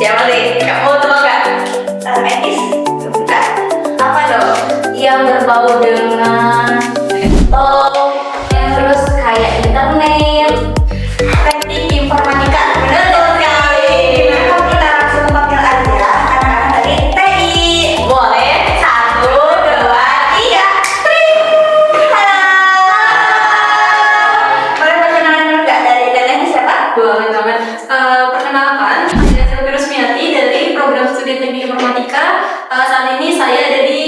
Siapa nih? Kamu tahu nggak? Etis? Bukan. Apa dong? Yang berbau dengan laptop, terus kayak internet, teknik informatika. Benar dong sekali. Nah, kalau kita langsung panggil aja anak-anak dari TI. Boleh? 1, 2, 3. Halo. Boleh perkenalan dulu nggak dari tetehnya siapa? Boleh banget. Perkenalkan, saya Sylvia Rusmiati dari program studi teknik informatika. Saat ini saya ada di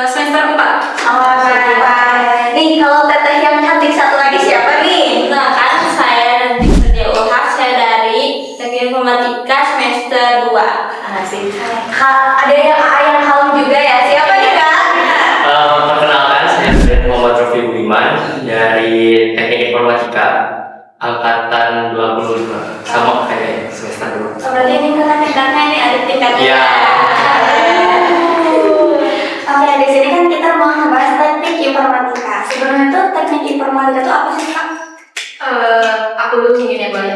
semester 4. Oh, baik. Nih, kalau teteh yang cantik satu lagi siapa nih? Nah kan saya nanti kerja UHAS, saya dari teknik informatika semester 2. Asik. Ada yang halu juga ya? Siapa nih kak? Perkenalkan, saya Muhammad Rofi Budiman dari Teknik Informatika angkatan 25, sama kayak semester 2. Oh, berarti ini kakak-kakaknya ini ada tingkatnya. Iya. Oke, di sini kan kita mau ngebahas teknik informatika. Sebenarnya tuh teknik informatika itu apa sih kak? Aku dulu mungkin ya boleh.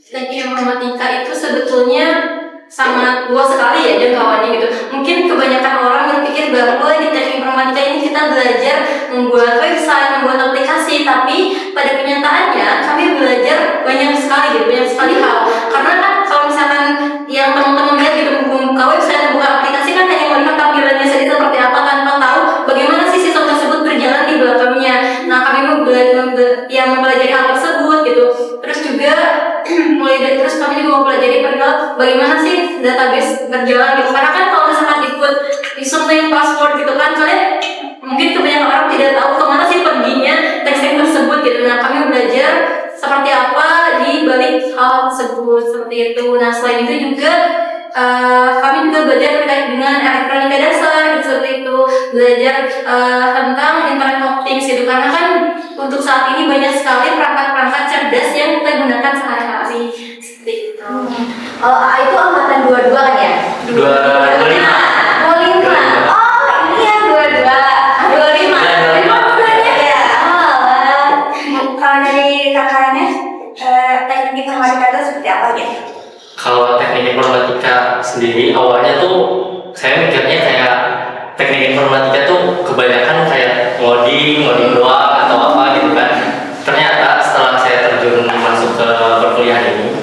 Teknik informatika itu sebetulnya sangat luas sekali ya jangkauannya gitu. Mungkin kebanyakan orang berpikir bahwa di teknik informatika ini kita belajar membuat website, membuat aplikasi, tapi pada kenyataannya kami belajar banyak sekali gitu, banyak sekali hal. Karena kan kalau misalkan yang teman-teman lihat gitu membuka website, membuka aplikasi kan hanya melihat tampilannya saja seperti apa tanpa tahu bagaimana sih sistem tersebut berjalan di belakangnya. Nah, kami mempelajari hal tersebut gitu. Terus juga mulai dari terus kami juga mempelajari perihal bagaimana sih database berjalan gitu. Karena kan kalau misalkan ikut username password gitu kan kalian mungkin kebanyakan orang tidak tahu kemana sih perginya teks-teks tersebut gitu. Nah, kami belajar seperti apa di balik hal tersebut seperti itu. Nah, selain itu juga kami juga belajar terkait dengan elektronika dasar gitu, seperti itu, belajar tentang internet of things gitu. Karena kan untuk saat ini banyak sekali perangkat-perangkat cerdas yang kita gunakan sehari-hari seperti itu. Kalau A itu angkatan 22 kan ya? 25. Oh, 5. Oh, ini yang 22. 25. Ya. Oh, kalau dari kakaknya, teknik informatika itu seperti apa gitu? Kalau teknik informatika sendiri awalnya tuh saya mikirnya kayak teknik informatika tuh kebanyakan kayak ngoding doang atau apa gitu kan. Ternyata setelah saya terjun masuk ke perkuliahan ini,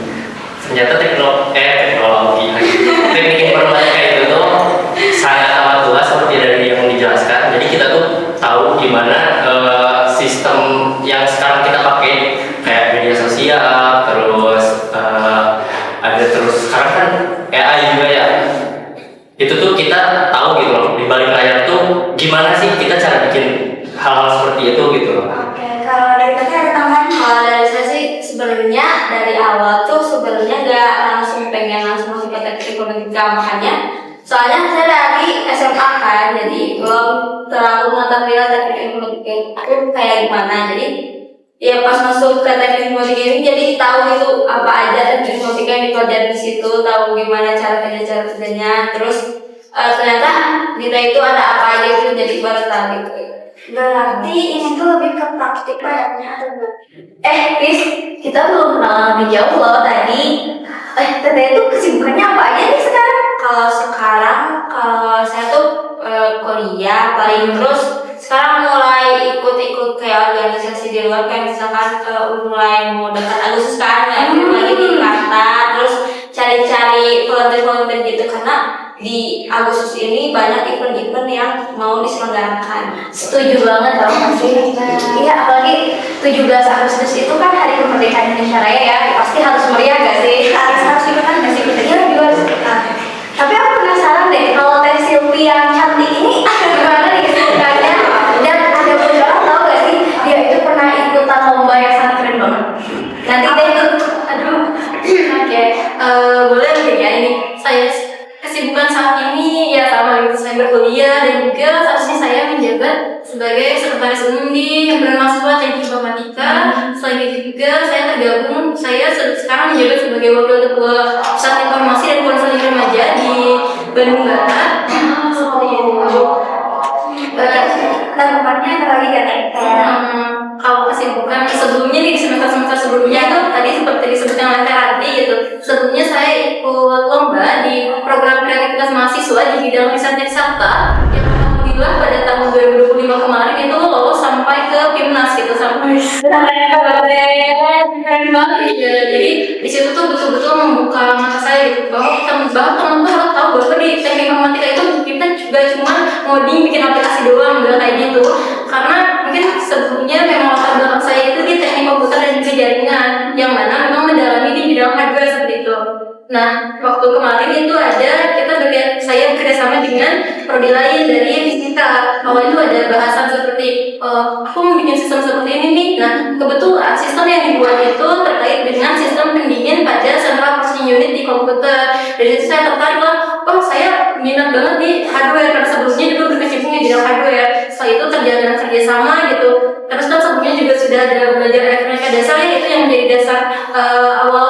ternyata teknologi teknik informatika itu tuh sangat amat luas seperti dari yang dijelaskan. Jadi kita tuh tahu gimana sistem yang sekarang kita pakai kayak media sosial, terus ada terus sekarang kan AI juga ya. Itu tuh kita tahu gitu loh di balik layar tuh gimana sih kita cara bikin hal-hal seperti itu gitu loh. Oke, kalau dari kakak ada tambahan? Kalau dari saya sih sebenarnya dari awal tuh sebenarnya gak langsung pengen langsung masuk ke teknik informatika, makanya soalnya saya dari SMA kan, jadi belum terlalu mengetahui teknik informatika itu kayak gimana. Jadi ya pas masuk ke teknik informatika ini jadi tahu itu apa aja teknik informatika yang dipelajari di situ, tahu gimana cara kerjanya, terus ternyata kita itu ada apa aja itu jadi baru tahu gitu. Berarti ini tuh lebih ke praktik kayaknya atau enggak? Pis, kita belum kenalan lebih jauh loh tadi. Teteh itu kesibukannya apa aja nih sekarang? Kalau sekarang saya tuh kuliah paling, terus sekarang mulai ikut-ikut kayak organisasi di luar, kayak misalkan mulai mau dekat Agustus kan lagi di Jakarta, terus cari-cari volunteer gitu karena di Agustus ini banyak event-event yang mau diselenggarakan. Setuju banget tau gak sih? Iya, apalagi 17 Agustus itu kan hari kemerdekaan Indonesia Raya ya. Pasti harus meriah gak sih? Harus ikutan gak sih? Iya, juga. Tapi aku penasaran deh, kalau Teh Silvi yang cantik ini gimana nih kesibukannya? Dan ada bocoran tau gak sih? Dia itu pernah ikutan lomba yang sangat keren banget. Nanti deh ikut. Aduh, oke, boleh mungkin ya ini saya kesibukan saat ini ya sama gitu, saya berkuliah dan juga saat ini saya menjabat sebagai sekretaris umum di himpunan mahasiswa teknik informatika. Selain itu juga saya sekarang menjabat sebagai wakil ketua pusat informasi dan konseling remaja di Bandung Barat. Seperti itu. Tanggapannya ada lagi gak nih? Kalau kesibukan sebelumnya di semester sebelumnya itu tadi seperti disebutkan oleh Teh Ranti gitu. Sebelumnya saya ikut lomba di program kreativitas mahasiswa di bidang riset eksakta yang alhamdulillah pada tahun 2025 kemarin itu lolos sampai ke PIMNAS gitu, sampai keren banget ya. Jadi di situ tuh betul-betul membuka mata saya gitu, bahwa teman-teman tuh harus tahu bahwa di teknik informatika itu kita juga cuma ngoding bikin aplikasi doang, nggak kayak gitu. Karena mungkin sebelumnya memang latar belakang saya itu di teknik komputer dan juga jaringan, yang mana memang mendalami di bidang hardware seperti itu. Nah, waktu kemarin itu saya bekerja sama dengan prodi lain dari fisika. Awalnya itu ada bahasan seperti aku mau bikin sistem seperti ini nih. Nah, kebetulan sistem yang dibuat itu terkait dengan sistem pendingin pada central processing unit di komputer. Dari situ saya tertarik lah, saya minat banget di hardware karena sebelumnya juga berkecimpung di bidang hardware. Setelah itu terjalin kerjasama gitu. Terus kan sebelumnya juga sudah ada belajar elektronika dasar ya, itu yang menjadi dasar awal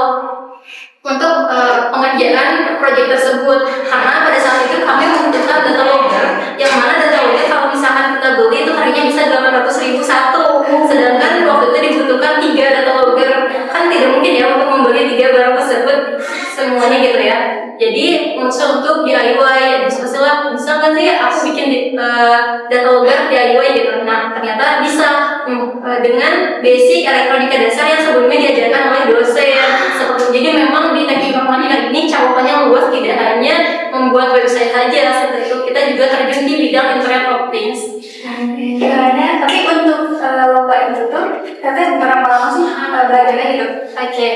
untuk pengerjaan proyek tersebut. Karena pada saat itu kami membutuhkan data logger, yang mana data logger kalau misalkan kita beli itu harganya bisa 800.000 satu, sedangkan waktu itu dibutuhkan 3 data logger. Kan tidak mungkin ya untuk membeli 3 barang tersebut semuanya gitu ya. Jadi muncul untuk DIY, bisa nggak sih aku bikin data logger DIY gitu. Nah ternyata bisa dengan basic elektronika dasar yang sebelumnya diajarkan oleh dosen. Jadi memang di teknik informatika ini cakupannya luas, tidak hanya membuat website saja. Seperti itu kita juga terjun di bidang Internet of Things. Tapi untuk lomba itu tuh katanya berapa lama sih belajarnya gitu? Oke,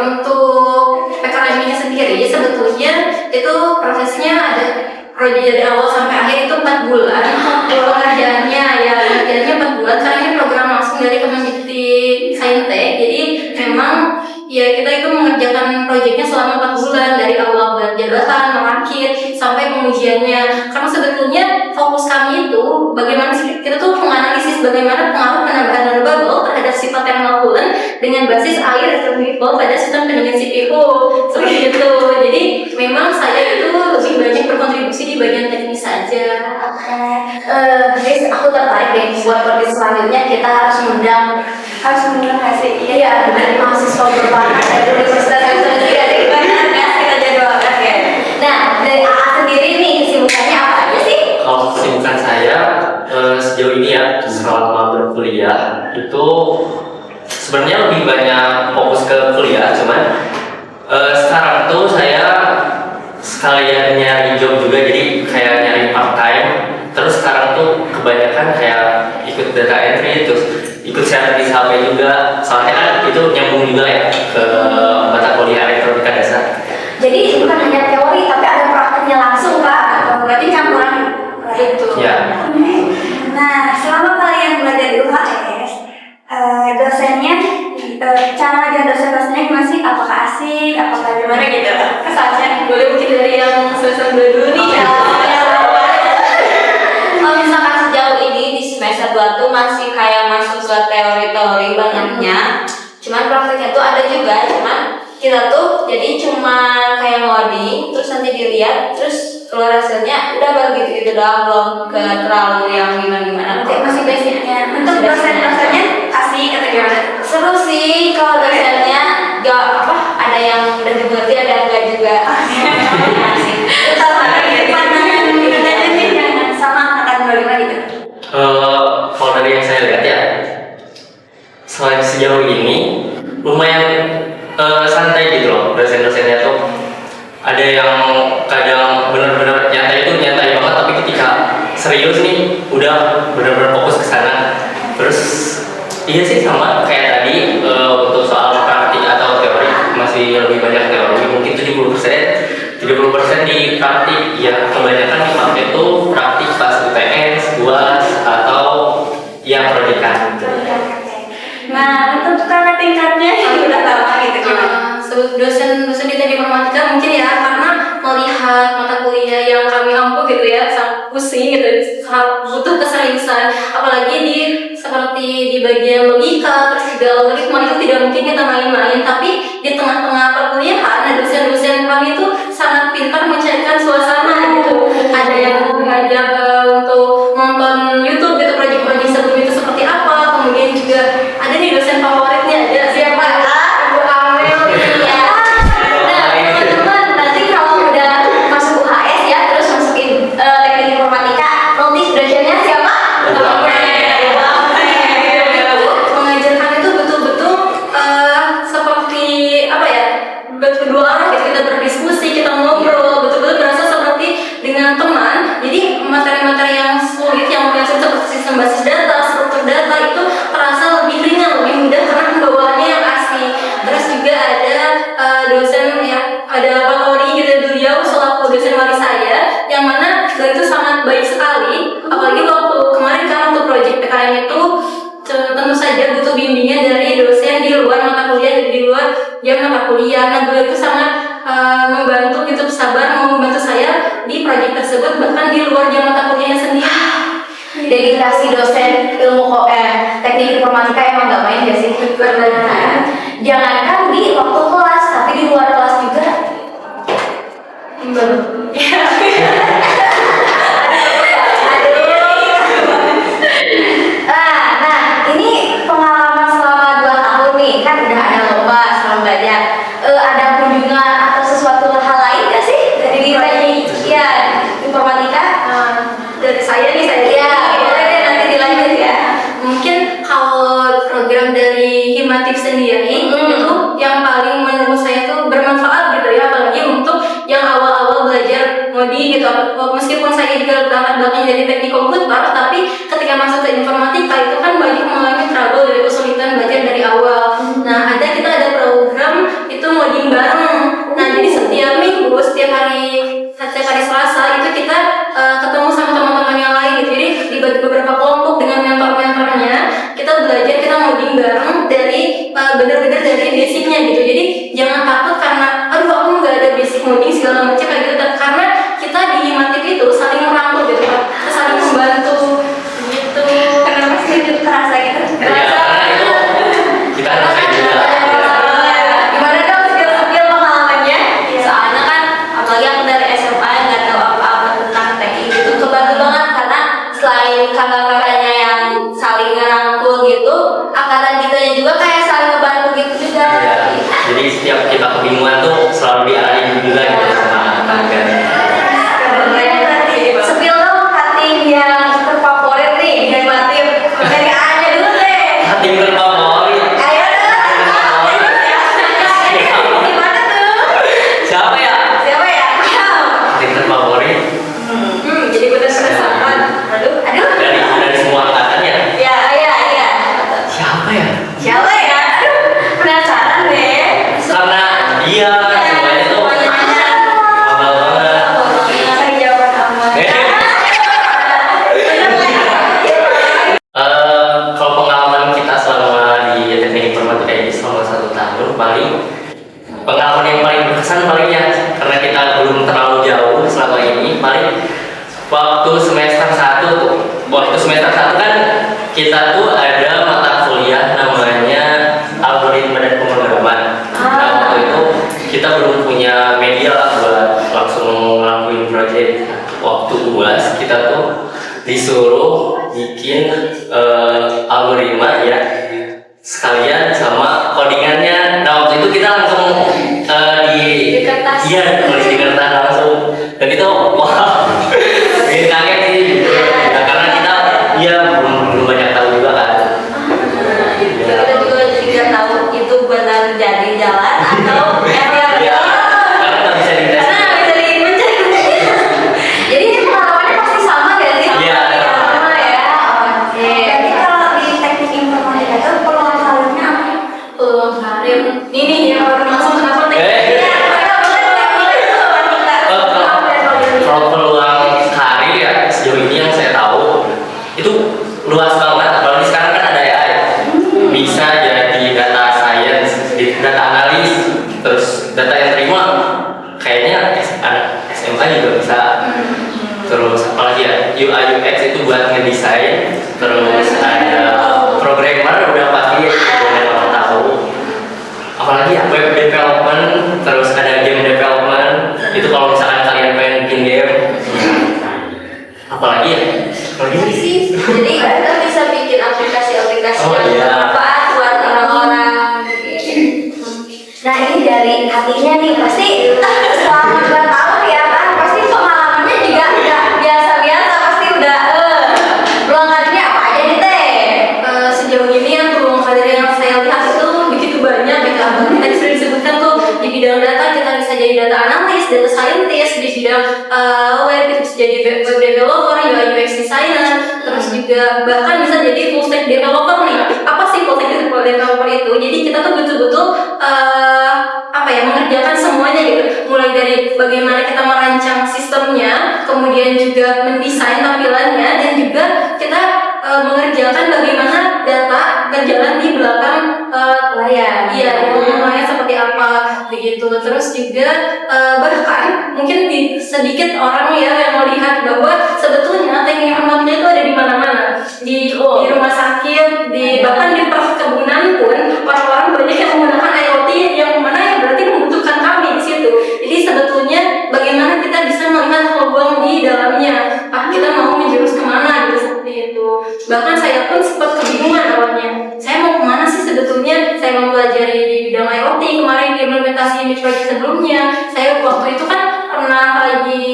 untuk PKM-nya sendiri sebetulnya itu prosesnya ada proyek dari awal sampai akhir itu 4 bulan. Pengerjaannya 4 bulan karena ini program langsung dari Kemendikti Saintek. Jadi memang ya kita itu mengerjakan proyeknya selama 4 bulan dari awal penjelasan, merakit sampai pengujiannya. Karena sebetulnya fokus kami itu bagaimana sih kita tuh menganalisis bagaimana pengaruh penambahan nano-bubble terhadap sifat thermal coolant dengan basis air dan bubble pada sistem pendingin CPU seperti itu. Jadi memang saya itu lebih banyak berkontribusi di bagian teknis saja. Guys, aku tertarik deh buat podcast selanjutnya kita harus mengundang hasil dari mahasiswa berbakat dari universitas yang sendiri ada banyak kan kita jadwalkan ya. Nah dari AA sendiri nih kesibukannya apa aja sih? Kalau kesibukan saya sejauh ini ya selama berkuliah itu sebenarnya lebih banyak fokus ke kuliah, cuman sekarang tuh saya sekalian nyari job juga, jadi kayak nyari part time. Terus sekarang tuh kebanyakan kayak ikut data entry, terus ikut servis HP juga, soalnya kan itu nyambung juga ya ke mata kuliah elektronika dasar. Jadi bukan hanya teori tapi ada prakteknya langsung Kak. Berarti campuran Itu. Ya. Nah selama kalian belajar di UHS, dosennya cara ngajar dosen-dosennya gimana sih? Apakah asik? Apakah gimana gitu? Kesannya boleh mungkin dari yang semester 2 dulu nih ya. Kalau misalkan sejauh ini di semester 2 tuh masih kayak masuk ke teori-teori banyaknya, cuman prakteknya tuh ada juga, cuman kita tuh jadi cuma kayak ngoding, terus nanti dilihat, terus keluar hasilnya udah baru gitu-gitu doang, belum ke terlalu yang gimana-gimana. Masih basicnya. Untuk dosen-dosennya asik atau gimana? Seru sih kalau dosennya, gak apa, ada yang udah dimengerti, ada yang enggak juga. Pandangan kita nih jangan sama angkatan bagaimana gitu. Kalau dari yang saya lihat ya, selain sejauh ini lumayan santai gitu loh dosen-dosennya tuh. Ada yang kadang benar-benar nyantai banget, tapi ketika serius nih udah benar-benar fokus ke sana. Terus iya sih sama kayak tadi untuk soal praktik atau teori masih lebih banyak teori, mungkin 70% di praktik. Ya kebanyakan dipakai tuh praktik pas UTS, UAS atau yang proyekan. Nah untuk kakak tingkatnya udah sama gitu gimana? Dosen di teknik informatika mungkin ya karena melihat mata kuliah yang kami ampuh gitu ya sangat pusing gitu, butuh keseriusan, apalagi seperti di bagian logika terus juga algoritma itu tidak mungkin kita main-main. Tapi di tengah-tengah perkuliahan dosen-dosen kami itu sangat pintar mencairkan suasana gitu. Ada yang mengajak untuk nonton YouTube gitu proyek-proyek sebelum itu seperti apa, kemudian juga ada nih dosen favoritnya, ada siapa? Ibu Amel. Nah teman-teman berbasis data, struktur data itu terasa lebih ringan, lebih mudah karena pembawaannya yang asli. Terus juga ada dosen yang ada Pak Tori gitu, beliau selaku dosen wali saya, yang mana beliau itu sangat baik sekali. Apalagi waktu kemarin kan untuk proyek PKM itu tentu saja butuh bimbingan dari dosen di luar mata kuliah, di luar jam mata kuliah. Nah, beliau itu sangat membantu gitu, sabar membantu saya di proyek tersebut bahkan di luar jam mata kuliahnya sendiri. Dedikasi dosen teknik informatika emang nggak main gak sih? Benar. Jangankan di waktu kelas, tapi di luar kelas juga. Nah, ini pengalaman selama 2 tahun nih, kan udah ada lomba selama belajar. Ada kunjungan atau sesuatu hal lain gak sih dari teknik informatika? Dari saya nih, Ya, boleh deh nanti dilanjut ya. mungkin kalau program dari Himatif sendiri itu yang paling menurut saya tuh bermanfaat gitu ya, apalagi untuk yang awal-awal belajar ngoding gitu. Meskipun saya juga latar belakang dari teknik komputer, tapi ketika masuk ke informatika itu kan banyak mengalami trouble dari kesulitan belajar dari awal. Nah, kita ada program itu ngoding bareng. Nah, jadi setiap minggu, setiap hari Selasa itu kita ketemu sama teman-teman yang lain gitu. Jadi dibagi beberapa kelompok dengan mentor-mentornya, kita belajar, kita ngoding bareng dari benar-benar dari basicnya gitu. Jadi jangan takut karena aduh aku nggak ada basic ngoding segala macam kayak gitu, karena kita di Himatif itu saling merangkul gitu, kita saling membantu gitu. Kenapa sih itu terasa gitu? Ya, karena itu kita rasain juga. Gimana dong skill-skill pengalamannya? Soalnya kan apalagi aku dari SMA yang nggak tahu apa-apa tentang teknik gitu, kebantu banget karena selain kakak-kakaknya yang saling ngerangkul gitu, angkatan kitanya juga kayak saling ngebantu gitu juga. Ya, jadi setiap kita kebingungan tuh selalu diarahin juga gitu sama kakak. Spill dong cutting yang terfavorit nih dari Matif. Dari aja dulu deh. Tim terfavorit. Ayo dong. Gimana tuh? Siapa ya? Siapa ya? Tim terfavorit Jadi benar penasaran. Aduh. dari semua angkatannya. Iya. Siapa ya? Siapa ya? Aduh, penasaran deh. Karena dia semuanya tuh hafal banget. Cari jawaban aman. Kalau pengalaman kita selama di teknik informatika ini selama 1 tahun, paling pengalaman yang paling berkesan paling ya, karena kita belum terlalu jauh selama ini, paling waktu semester 1 tuh. Waktu semester 1 kan kita tuh ada mata kuliah namanya algoritma dan pemrograman. Nah, waktu itu kita belum punya media lah buat langsung ngelakuin project. Waktu UAS kita tuh disuruh bikin algoritma ya, sekalian sama codingannya. Nah, waktu itu kita langsung Di kertas. iya, tulis di kertas langsung, dan itu wah bikin kaget sih. Nah, karena kita belum banyak tahu juga kan. Kita juga tidak tahu itu benar jadi jalan atau error. Iya, karena nggak bisa dites. Karena bisa dipencet. Jadi ini pengalamannya pasti sama gak sih? Iya. Sama ya. Oke. Jadi kalau di teknik informatika itu peluang karirnya apa ya? Peluang karir ini ya baru masuk kenapa teknik? Iya, boleh. Kalau peluang karir ya sejauh ini yang saya tahu itu luas banget, apalagi sekarang kan ada AI. Bisa jadi data science, data analis, terus data yang terima kayaknya SMA juga bisa. Terus apalagi ya UI UX itu buat ngedesain, terus ada programmer udah pasti banyak orang tahu. Apalagi ya web development, terus ada game development. Itu kalau misalkan kalian pengen bikin game. Apalagi ya? Apalagi sih? Jadi kita bisa bikin aplikasi-aplikasi Oh, yang iya. bermanfaat buat orang-orang. Nah ini dari hatinya nih pasti selama 2 tahun ya kan pasti pengalamannya juga udah biasa-biasa pasti udah peluang karirnya apa aja nih teh? Sejauh ini yang peluang karir yang saya lihat itu begitu banyak gitu. Tadi sudah disebutkan tuh di bidang data kita analis, data scientist, di bidang web itu bisa jadi web developer, UI UX designer, terus juga bahkan bisa jadi full stack developer nih. Apa sih full stack developer itu? Jadi kita tuh betul-betul mengerjakan semuanya gitu, mulai dari bagaimana kita merancang sistemnya, kemudian juga mendesain tampilannya, dan juga kita mengerjakan bagaimana data berjalan di belakang layar. Iya, layar seperti apa begitu. Terus juga bahkan mungkin sedikit orang ya yang melihat bahwa sebetulnya teknik informatika itu ada di mana-mana, di rumah sakit, bahkan di perkebunan pun orang-orang banyak yang menggunakan IoT, yang mana yang berarti membutuhkan kami di situ. Jadi sebetulnya bagaimana kita bisa melihat peluang di dalamnya, kita mau menjurus kemana gitu, seperti itu. Bahkan saya pun sempat kebingungan awalnya, saya mau kemana sih sebetulnya. Saya mau belajar di bidang IoT, kemarin implementasi di proyek sebelumnya saya waktu itu kan pernah lagi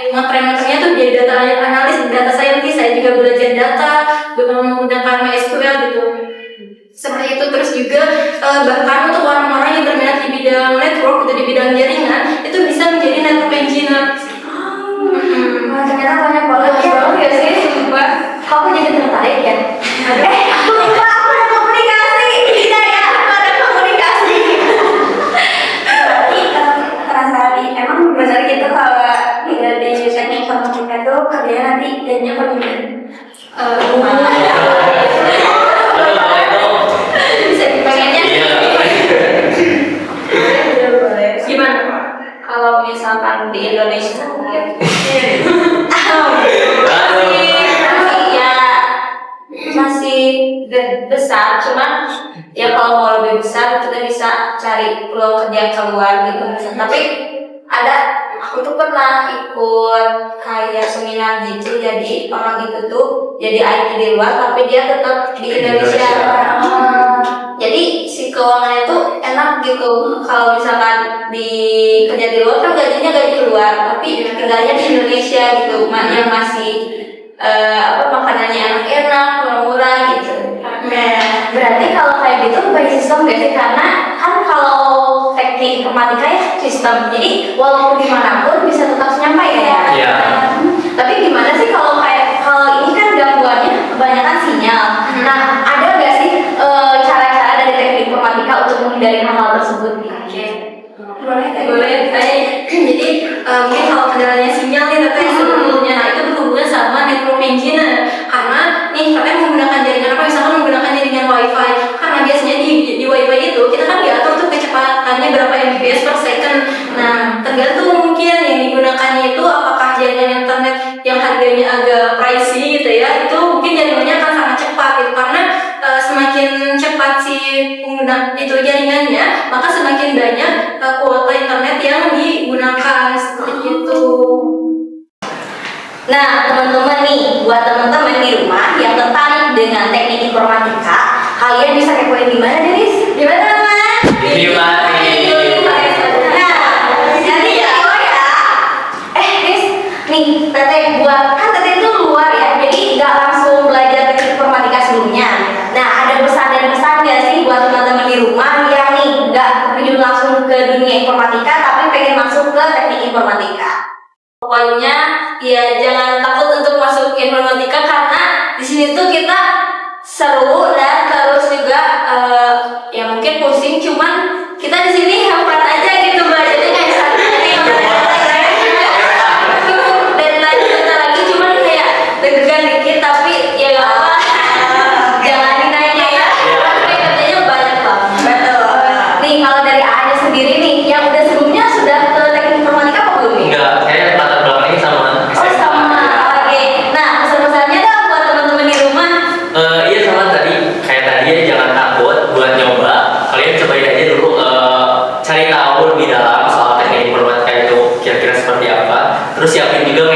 ngetren-ngetrennya tuh jadi data analis, data scientist. Saya juga belajar data menggunakan MySQL gitu, seperti itu. Terus juga bahkan untuk orang-orang yang berminat di bidang network atau di bidang jaringan itu bisa menjadi network engineer. Ternyata banyak banget ya sih, sumpah. Kamu jadi tertarik ya? Aku lupa, aku ada komunikasi. Tidak ya, aku ada komunikasi. Berarti terasa emang benar gitu kalau tinggal di teknik informatika tuh kerjanya nanti jadinya pemimpin. Bisa dipengennya. Gimana? Kalau misalkan di Indonesia masih besar, cuman ya kalau mau lebih besar kita bisa cari peluang kerja keluar gitu. Tapi aku tuh pernah ikut kayak seminar gitu, jadi orang itu tuh jadi IT di luar tapi dia tetap di Indonesia. Jadi si keuangannya tuh enak gitu. Kalau misalkan kerja di luar kan gajinya gaji luar, tapi tinggalnya di Indonesia gitu, yang masih makanannya enak-enak, murah-murah gitu. Nah, berarti kalau kayak gitu by sistem gak sih? Karena kan kalau teknik informatika ya sistem, jadi walaupun dimanapun bisa tetap nyampe ya. Iya. Tapi gimana sih kalau ini kan gangguannya kebanyakan sinyal. Nah, ada gak sih cara-cara dari teknik informatika untuk menghindari hal-hal tersebut? Boleh. Jadi mungkin kalau kendalanya sinyal nih katanya sebetulnya, nah itu berhubungan sama network engineer. Karena nih katanya menggunakan jaringan apa, misalkan menggunakan jaringan wifi, karena biasanya di wifi itu kita kan diatur tuh kecepatannya berapa Mbps per second. Nah, tergantung mungkin yang digunakannya itu apakah jaringan internet yang harganya agak pricey gitu ya, itu mungkin jaringannya akan sangat cepat gitu. Karena semakin cepat si pengguna itu jaringannya, maka semakin banyak kuota internet yang digunakan, seperti itu. Nah, teman-teman nih, buat teman-teman di rumah yang tertarik dengan teknik informatika, kalian bisa kepoin di mana, Denis? Di mana, teman-teman? Di mana? Nah, nanti ya. Denis, nih, Teteh kan Teteh itu luar ya, jadi nggak langsung belajar teknik informatika sebelumnya. Nah, ada pesan nggak sih buat teman-teman di rumah yang nih nggak terjun langsung ke dunia informatika, tapi pengen masuk ke teknik informatika? Pokoknya ya jangan takut untuk masuk informatika, karena di sini tuh kita seru dan terus juga ya mungkin pusing, cuman kita di sini have fun aja gitu, belajarnya kayak santai. Deadline bentar lagi, cuman kayak deg-degan dikit, tapi ya nggak apa, jalanin aja ya. Tapi kerjanya banyak banget. Betul. Nih, kalau dari Anya sendiri nih, yang udah sebelumnya sudah ke teknik informatika apa belum nih? Enggak, saya latar belakangnya sama Oh, sama. Oke. Nah, pesan-pesannya dong buat teman-teman di rumah. Iya, sama kayak tadi ya, jangan takut buat nyoba. Kalian cobain aja dulu, cari tahu lebih dalam soal teknik informatika itu kira-kira seperti apa. Terus siapin juga